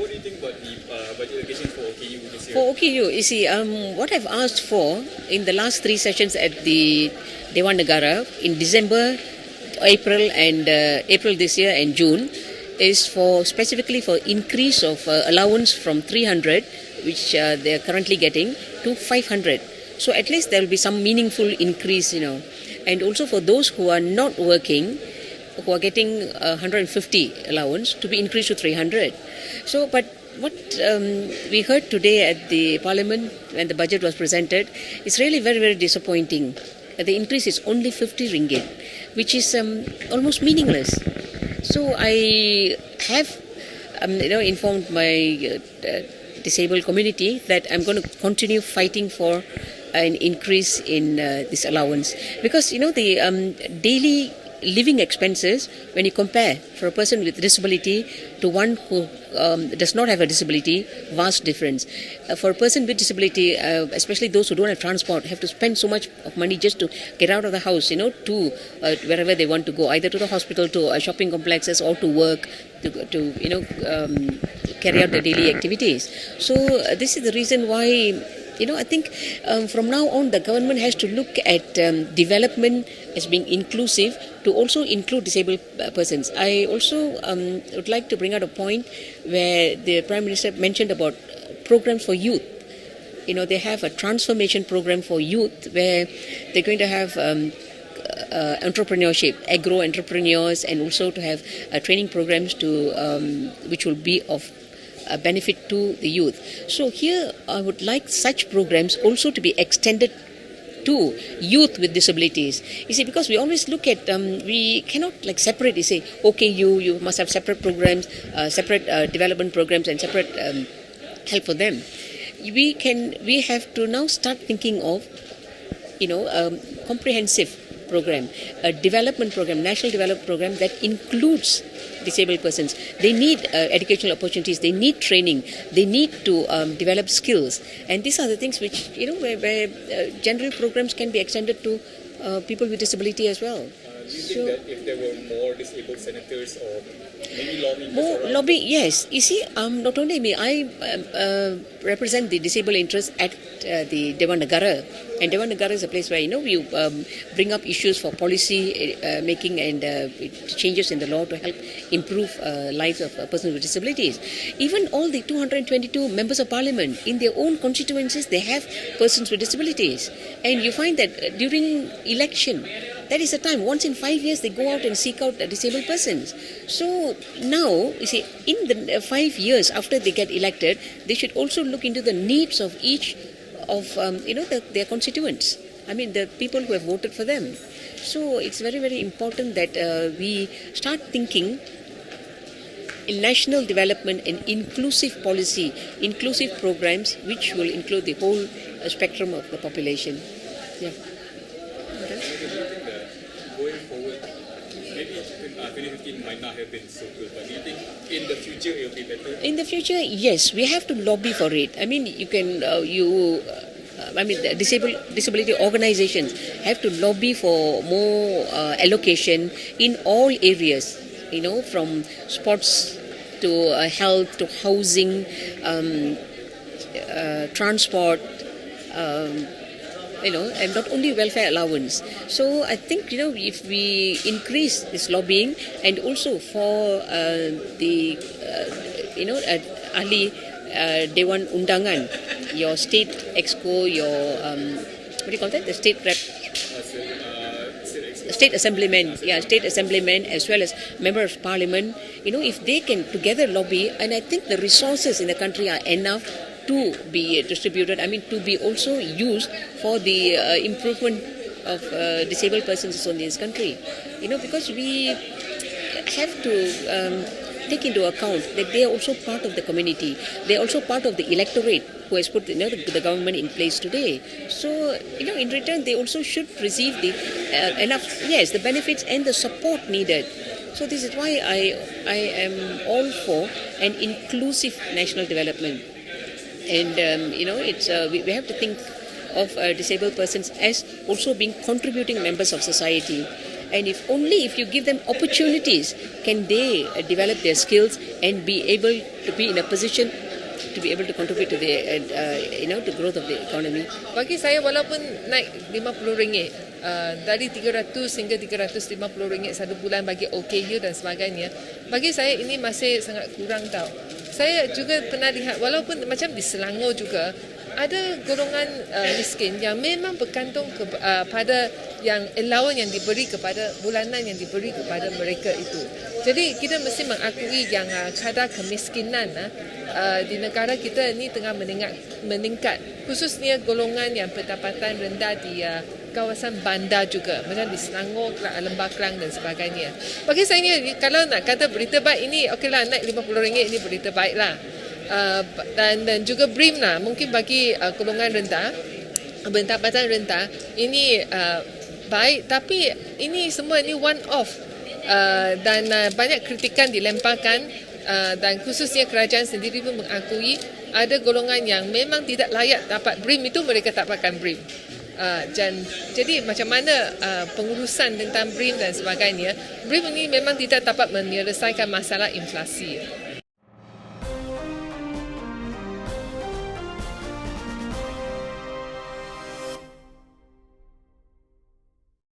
what do you think about the budget allocation for OKU this year? For OKU, you see, what I've asked for in the last 3 sessions at the Dewan Negara in December, April this year and June is for specifically for increase of allowance from 300, which they are currently getting, to 500. So at least there will be some meaningful increase, And also for those who are not working, who are getting 150 allowance, to be increased to 300. So, but what we heard today at the Parliament when the budget was presented is really very, very disappointing. The increase is only 50 ringgit, which is almost meaningless. So I have, informed my disabled community that I'm going to continue fighting for an increase in this allowance, because the daily living expenses, when you compare for a person with disability to one who does not have a disability, vast difference. For a person with disability, especially those who don't have transport, have to spend so much of money just to get out of the house, to wherever they want to go, either to the hospital, to shopping complexes, or to work, to carry out their daily activities. So this is the reason why I think from now on the government has to look at development as being inclusive, to also include disabled persons. I also would like to bring out a point where the Prime Minister mentioned about programs for youth. They have a transformation program for youth where they're going to have entrepreneurship, agro entrepreneurs, and also to have training programs which will be of benefit to the youth. So here I would like such programs also to be extended to youth with disabilities. You see, because we always look at, we cannot separate, say, okay, you must have separate programs, separate development programs, and separate help for them. We have to now start thinking of, comprehensive program, a development program, national development program that includes disabled persons. They need educational opportunities, they need training, they need to develop skills, and these are the things which where general programs can be extended to people with disability as well. Do you think that if there were more disabled senators or maybe lobbying? Lobby, yes. You see, not only me, I represent the disabled interests at the Dewan Negara. And Dewan Negara is a place where, we bring up issues for policy making and changes in the law to help improve lives of persons with disabilities. Even all the 222 members of parliament, in their own constituencies, they have persons with disabilities. And you find that during election, that is the time, once in 5 years, they go out and seek out disabled persons. So now, you see, in the 5 years after they get elected, they should also look into the needs of each of, their constituents. I mean, the people who have voted for them. So it's very, very important that we start thinking in national development and inclusive policy, inclusive programs, which will include the whole spectrum of the population. Yeah. Going forward, maybe 2015 might not have been so good, but do you think in the future it will be better? In the future, yes, we have to lobby for it. I mean, you can, the disability organizations have to lobby for more allocation in all areas, from sports to health to housing, transport, and not only welfare allowance. So I think, if we increase this lobbying, and also for the, ahli Dewan Undangan, your state exco, your, what do you call that? The state rep. State assemblymen, as well as members of parliament, if they can together lobby, and I think the resources in the country are enough to be distributed, to be also used for the improvement of disabled persons in this country. Because we have to take into account that they are also part of the community. They are also part of the electorate who has put the government in place today. So, in return, they also should receive the the benefits and the support needed. So this is why I am all for an inclusive national development. And, it's we have to think of disabled persons as also being contributing members of society. and if you give them opportunities, can they develop their skills and be able to be in a position to be able to contribute to the to growth of the economy. Bagi saya walaupun naik RM50 dari 300 hingga RM350 satu bulan bagi OKU dan sebagainya, bagi saya ini masih sangat kurang tau. Saya juga pernah lihat walaupun macam di Selangor juga ada golongan miskin yang memang bergantung pada yang allowance yang diberi kepada bulanan yang diberi kepada mereka itu. Jadi kita mesti mengakui yang kadar kemiskinan di negara kita ni tengah meningkat, khususnya golongan yang pendapatan rendah di kawasan bandar juga, macam di Selangor, Lembah Kelang dan sebagainya. Bagi saya ni kalau nak kata berita baik ini, okeylah naik RM50 ini berita baik lah. Dan juga BRIM lah, mungkin bagi golongan rendah, pendapatan rendah ini baik, tapi ini semua ini one off dan banyak kritikan dilemparkan dan khususnya kerajaan sendiri pun mengakui ada golongan yang memang tidak layak dapat BRIM itu, mereka tak dapatkan BRIM. Jadi macam mana pengurusan tentang BRIM dan sebagainya, BRIM ini memang tidak dapat menyelesaikan masalah inflasi.